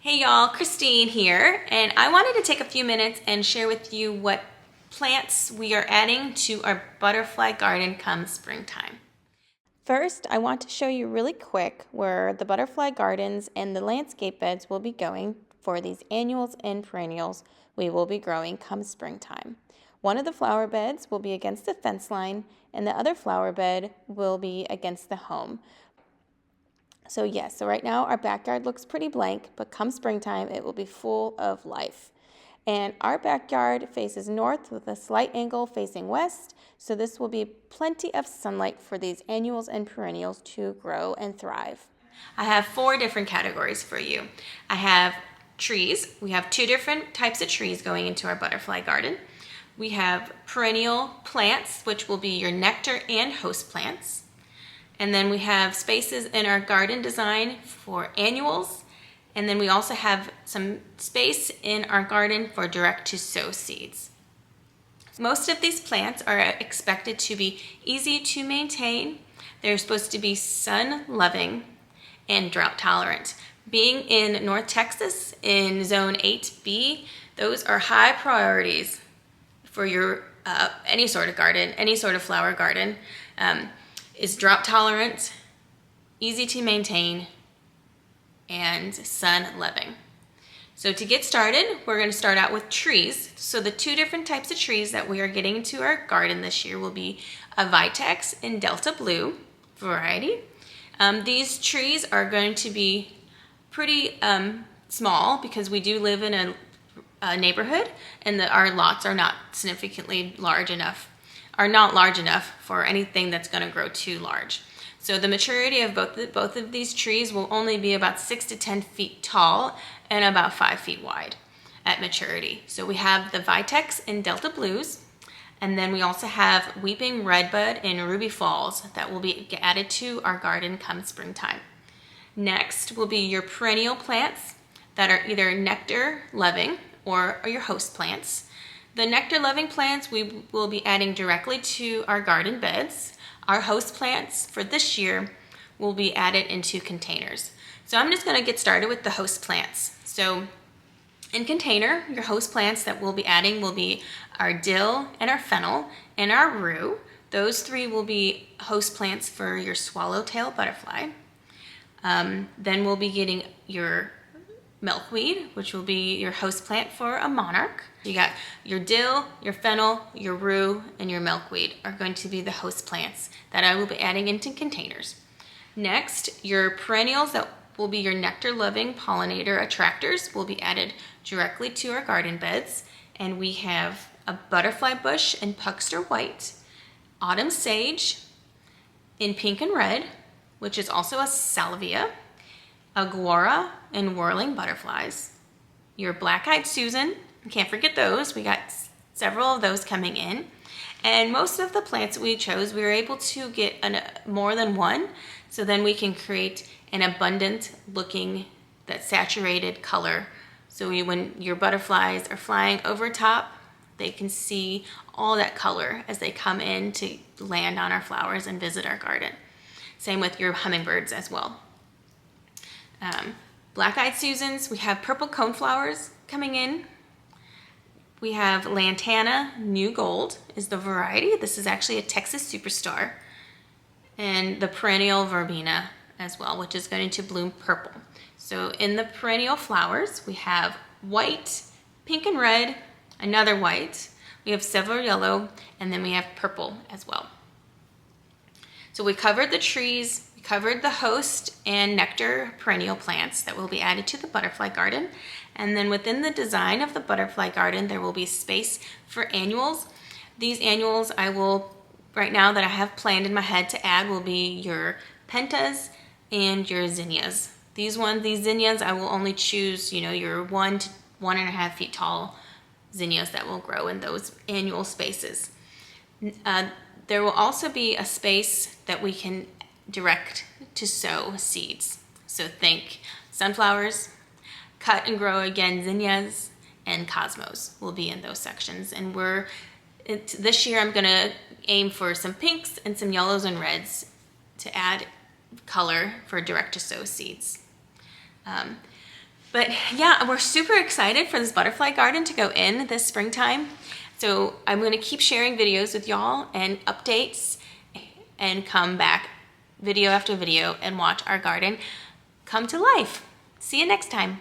Hey y'all, Christine here, and I wanted to take a few minutes and share with you what plants we are adding to our butterfly garden come springtime. First, I want to show you really quick where the butterfly gardens and the landscape beds will be going for these annuals and perennials we will be growing come springtime. One of the flower beds will be against the fence line, and the other flower bed will be against the home. So right now our backyard looks pretty blank, but come springtime it will be full of life. And our backyard faces north with a slight angle facing west, so this will be plenty of sunlight for these annuals and perennials to grow and thrive. I have 4 different categories for you. I have trees. We have 2 different types of trees going into our butterfly garden. We have perennial plants, which will be your nectar and host plants. And then we have spaces in our garden design for annuals. And then we also have some space in our garden for direct to sow seeds. Most of these plants are expected to be easy to maintain. They're supposed to be sun loving and drought tolerant. Being in North Texas in zone 8B, those are high priorities for your any sort of garden, any sort of flower garden. Is drought tolerant, easy to maintain, and sun loving. So to get started, we're going to start out with trees. So the 2 different types of trees that we are getting into our garden this year will be a Vitex in Delta Blue variety. These trees are going to be pretty small because we do live in a neighborhood and our lots are not significantly large enough for anything that's going to grow too large. So the maturity of both of these trees will only be about 6 to 10 feet tall and about 5 feet wide at maturity. So we have the Vitex in Delta Blues, and then we also have Weeping Redbud in Ruby Falls that will be added to our garden come springtime. Next will be your perennial plants that are either nectar loving or your host plants. The nectar-loving plants we will be adding directly to our garden beds. Our host plants for this year will be added into containers. So I'm just going to get started with the host plants. So in container, your host plants that we'll be adding will be our dill and our fennel and our rue. Those 3 will be host plants for your swallowtail butterfly. Then we'll be getting your milkweed, which will be your host plant for a monarch. You got your dill, your fennel, your rue, and your milkweed are going to be the host plants that I will be adding into containers. Next, your perennials that will be your nectar-loving pollinator attractors will be added directly to our garden beds. And we have a butterfly bush in Puckster White, autumn sage in pink and red, which is also a salvia, Aguara and whirling butterflies, your black-eyed Susan, can't forget those, we got several of those coming in, and most of the plants we chose we were able to get more than one, so then we can create an abundant looking, that saturated color, so when your butterflies are flying over top, they can see all that color as they come in to land on our flowers and visit our garden. Same with your hummingbirds as well. Black-eyed Susans, we have purple coneflowers coming in. We have Lantana New Gold is the variety. This is actually a Texas superstar. And the perennial verbena as well, which is going to bloom purple. So in the perennial flowers, we have white, pink and red, another white. We have several yellow, and then we have purple as well. So we covered the trees, we covered the host and nectar perennial plants that will be added to the butterfly garden. And then within the design of the butterfly garden, there will be space for annuals. These annuals right now that I have planned in my head to add will be your pentas and your zinnias. These zinnias, I will only choose, your 1 to 1.5 feet tall zinnias that will grow in those annual spaces. There will also be a space that we can direct to sow seeds. So think sunflowers, cut and grow again zinnias, and cosmos will be in those sections. And this year I'm going to aim for some pinks and some yellows and reds to add color for direct to sow seeds. But yeah, we're super excited for this butterfly garden to go in this springtime. So I'm gonna keep sharing videos with y'all and updates, and come back video after video and watch our garden come to life. See you next time.